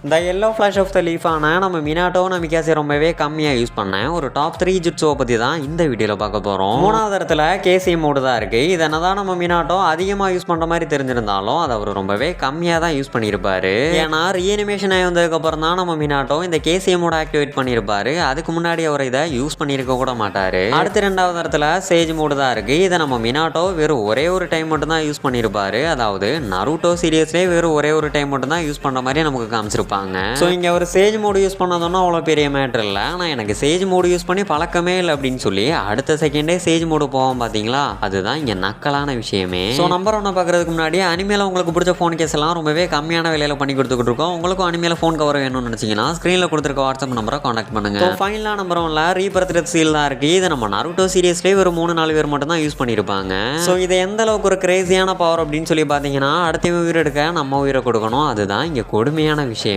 இந்த yellow flash of the லீஃபான நம்ம Minato நமிகாசே ரொம்பவே கம்மியாக யூஸ் பண்ணேன். ஒரு டாப் 3 ஜுட்ஸுவை பற்றி தான் இந்த வீடியோவில் பார்க்க போகிறோம். மூணாவது இடத்துல கேசி மோடு தான் இருக்குது. இதை என்னதான் நம்ம மினாட்டோ அதிகமாக யூஸ் பண்ணுற மாதிரி தெரிஞ்சிருந்தாலும் அதை அவர் ரொம்பவே கம்மியாக தான் யூஸ் பண்ணியிருப்பாரு. ஏன்னா ரீஅனிமேஷன் ஆகி வந்ததுக்கப்புறம் தான் நம்ம மினாட்டோ இந்த கேசி மோட ஆக்டிவேட் பண்ணியிருப்பாரு. அதுக்கு முன்னாடி அவர் இதை யூஸ் பண்ணியிருக்க கூட மாட்டார். அடுத்த ரெண்டாவது இடத்துல சேஜ் மோடு தான் இருக்குது. இதை நம்ம மினாட்டோ வெறும் ஒரே ஒரு டைம் மட்டும் தான் யூஸ் பண்ணியிருப்பாரு. அதாவது நருட்டோ சீரியஸ்லேயே வெறும் ஒரே ஒரு டைம் மட்டும் தான் யூஸ் பண்ணுற மாதிரி நமக்கு காமிச்சிருப்பாங்க. ஸோ இங்கே ஒரு சேஜ் மோடு யூஸ் பண்ணதுன்னா அவ்வளோ பெரிய மேட்ரு இல்லை. ஆனால் எனக்கு சேஜ் மோடு யூஸ் பண்ணி பழக்கமே இல்லை அப்படின்னு சொல்லி அடுத்த செகண்டே சேஜ் மோடு போவோம் பார்த்தீங்களா, அதுதான் இங்கே நக்கலான விஷயமே. ஸோ நம்பர் ஒன்று பார்க்குறதுக்கு முன்னாடி அனிமேல உங்களுக்கு பிடிச்ச ஃபோன் கேஸ் எல்லாம் ரொம்பவே கம்மியான விலையில் பண்ணி கொடுத்துக்கிட்டு இருக்கோம். உங்களுக்கும் அனிமேல ஃபோன் கவர் வேணும்னு நினச்சிங்கன்னா ஸ்க்ரீனில் கொடுத்துருக்க வாட்ஸ்அப் நம்பரை காண்டாக்ட் பண்ணுங்க. ஸோ ஃபைனலாக நம்பர் ஒன்ல ரீபர்த் சீல் தான் இருக்குது. இதை நம்ம நருட்டோ சீரியஸ்லேயே ஒரு 3-4 பேர் மட்டும் தான் யூஸ் பண்ணியிருப்பாங்க. ஸோ இதை எந்த அளவுக்கு ஒரு கிரேசியான பவர் அப்படின்னு சொல்லி பார்த்தீங்கன்னா அடுத்த உயிர் எடுக்க நம்ம உயிரை கொடுக்கணும். அதுதான் இங்கே கொடுமையான விஷயம்.